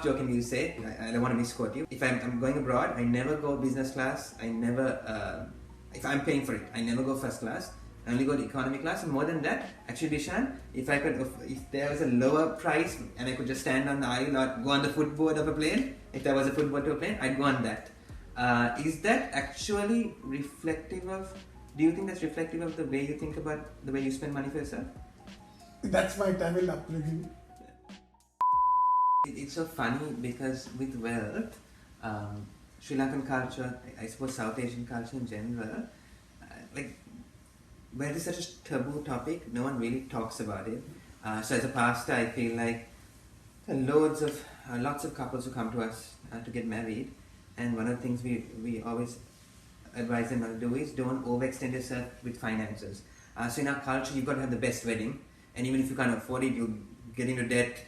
half jokingly you say, I don't want to misquote you. If I'm going abroad, I never go business class. I never, if I'm paying for it, I never go first class. I only go to economy class. And more than that, actually, Dhishan, if there was a lower price and I could just stand on the aisle or go on the footboard of a plane, if there was a footboard to a plane, I'd go on that. Is that actually reflective of? Do you think that's reflective of the way you think about the way you spend money for yourself? That's my Tamil upbringing. It's so funny because with wealth, Sri Lankan culture, I suppose South Asian culture in general, like wealth is such a taboo topic. No one really talks about it. So as a pastor, I feel like lots of couples who come to us to get married, and one of the things we always advise them not to do is don't overextend yourself with finances. So in our culture, you've got to have the best wedding, and even if you can't afford it, you get into debt,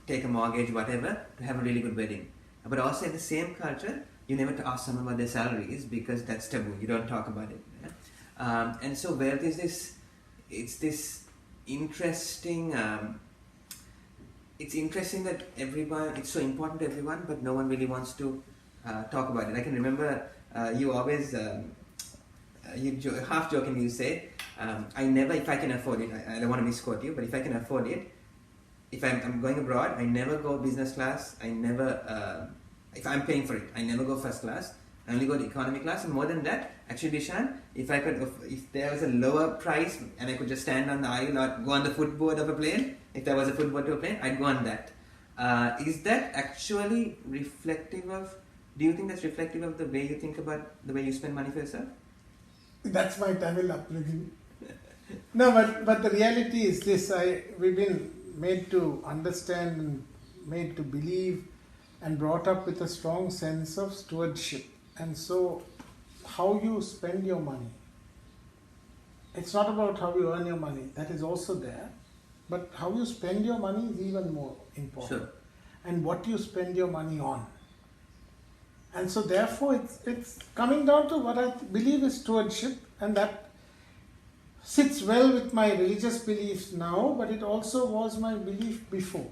take a mortgage, whatever, to have a really good wedding. But also in the same culture, you never to ask someone about their salaries because that's taboo. You don't talk about it. Yeah? And so wealth is this interesting. It's interesting that it's so important to everyone, but no one really wants to talk about it. I can remember you always, half jokingly you say, I never, if I can afford it, I don't want to misquote you, but if I can afford it, if I'm going abroad, I never go business class. I never, if I'm paying for it, I never go first class. I only go to economy class. And more than that, actually, Dhishan, if there was a lower price and I could just stand on the aisle or go on the footboard of a plane, if there was a footboard to a plane, I'd go on that. Is that actually reflective of? Do you think that's reflective of the way you think about the way you spend money for yourself? That's my Tamil upbringing. No, but the reality is this: we've been made to understand and made to believe and brought up with a strong sense of stewardship. And so how you spend your money, it's not about how you earn your money, that is also there, but how you spend your money is even more important. Sure. And what you spend your money on. And so therefore it's coming down to what I believe is stewardship, and that sits well with my religious beliefs now, but it also was my belief before.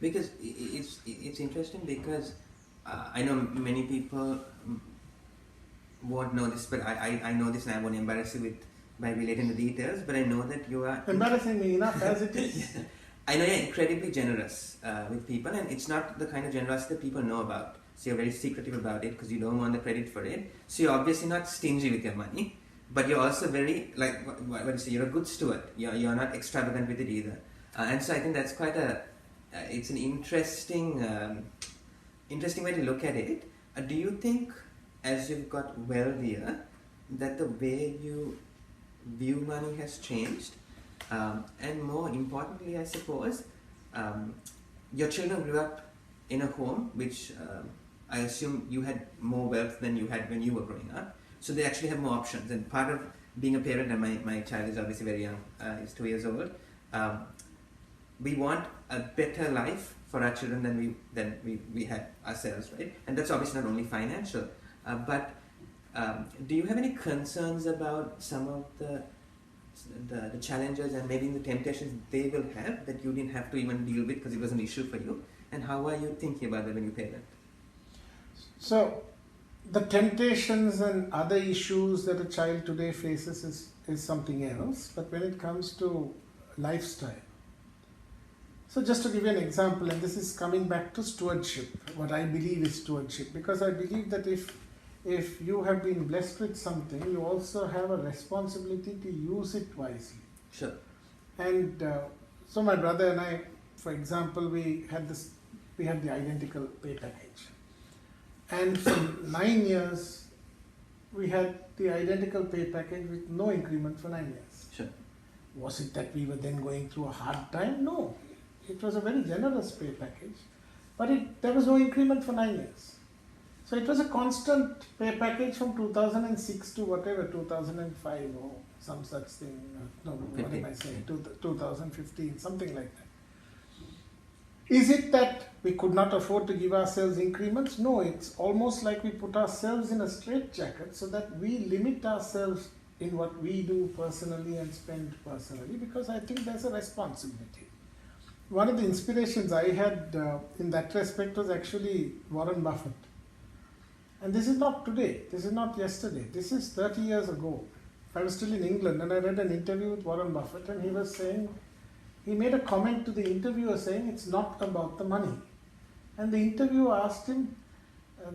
Because it's interesting because I know many people won't know this, but I know this and I won't embarrass you by relating the details, but I know that you are... Embarrassing me enough as it is. Yeah. I know you're incredibly generous with people, and it's not the kind of generosity that people know about. So you're very secretive about it because you don't want the credit for it. So you're obviously not stingy with your money, but you're also very, like, what do you say, you're a good steward. You're not extravagant with it either. And so I think that's quite it's an interesting way to look at it. Do you think, as you've got wealthier, that the way you view money has changed? And more importantly, I suppose, your children grew up in a home which I assume you had more wealth than you had when you were growing up. So they actually have more options. And part of being a parent, and my child is obviously very young, he's 2 years old, we want a better life for our children than we had ourselves, right? And that's obviously not only financial, but do you have any concerns about some of the challenges and maybe the temptations they will have that you didn't have to even deal with because it was an issue for you? And how are you thinking about that when you parent? So, the temptations and other issues that a child today faces is something else. But when it comes to lifestyle, so just to give you an example, and this is coming back to stewardship, what I believe is stewardship, because I believe that if you have been blessed with something, you also have a responsibility to use it wisely. Sure. And so my brother and I, for example, we had the identical pay package. And for 9 years, we had the identical pay package with no increment for 9 years. Sure. Was it that we were then going through a hard time? No. It was a very generous pay package, but there was no increment for 9 years. So it was a constant pay package from 2006 to whatever, 2005 or some such thing. No, what am I saying? 2015, something like that. Is it that we could not afford to give ourselves increments? No, it's almost like we put ourselves in a straitjacket so that we limit ourselves in what we do personally and spend personally, because I think there's a responsibility. one of the inspirations I had in that respect was actually Warren Buffett. And this is not today, this is not yesterday, this is 30 years ago. I was still in England and I read an interview with Warren Buffett, and he was saying, he made a comment to the interviewer saying it's not about the money. And the interviewer asked him,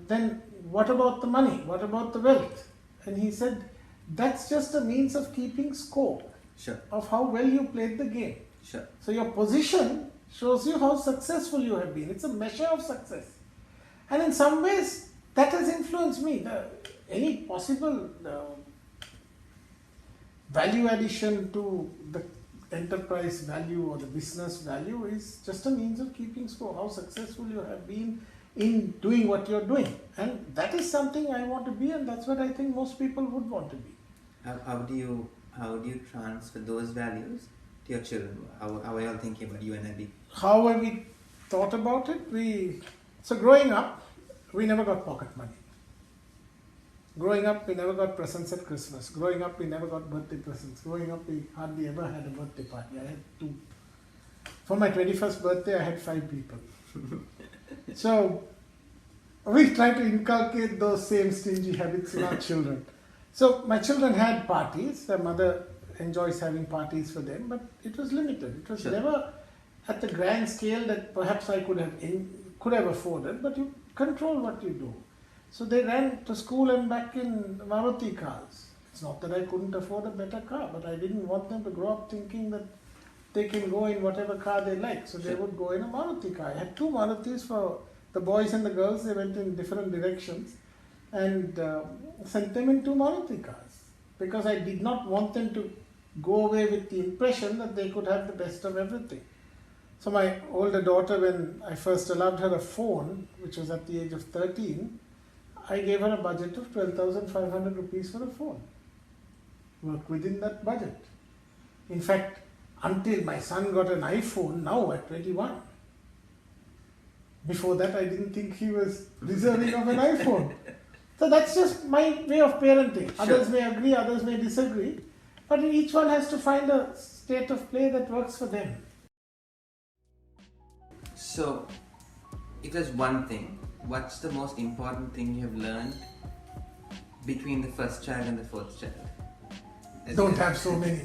then what about the money? What about the wealth? And he said, that's just a means of keeping score of how well you played the game. So your position shows you how successful you have been. It's a measure of success. And in some ways, that has influenced me. Any possible value addition to the enterprise value or the business value is just a means of keeping score, how successful you have been in doing what you're doing. And that is something I want to be, and that's what I think most people would want to be. How do you transfer those values to your children? How are you all thinking about you and Abby? How have we thought about it? So growing up, we never got pocket money. Growing up, we never got presents at Christmas. Growing up, we never got birthday presents. Growing up, we hardly ever had a birthday party. I had 2. For my 21st birthday, I had 5 people. So we try to inculcate those same stingy habits in our children. So my children had parties. Their mother enjoys having parties for them, but it was limited. It was never at the grand scale that perhaps I could have afforded, but you control what you do. So they ran to school and back in Maruti cars. It's not that I couldn't afford a better car, but I didn't want them to grow up thinking that they can go in whatever car they like. So they would go in a Maruti car. I had 2 Marutis for the boys and the girls. They went in different directions, and sent them in 2 Maruti cars, because I did not want them to go away with the impression that they could have the best of everything. So my older daughter, when I first allowed her a phone, which was at the age of 13, I gave her a budget of 12,500 rupees for a phone. Work within that budget. In fact, until my son got an iPhone now at 21. Before that, I didn't think he was deserving of an iPhone. So that's just my way of parenting. Others may agree, others may disagree, but each one has to find a state of play that works for them. So, if there's one thing, what's the most important thing you have learned between the first child and the fourth child? Don't have so many.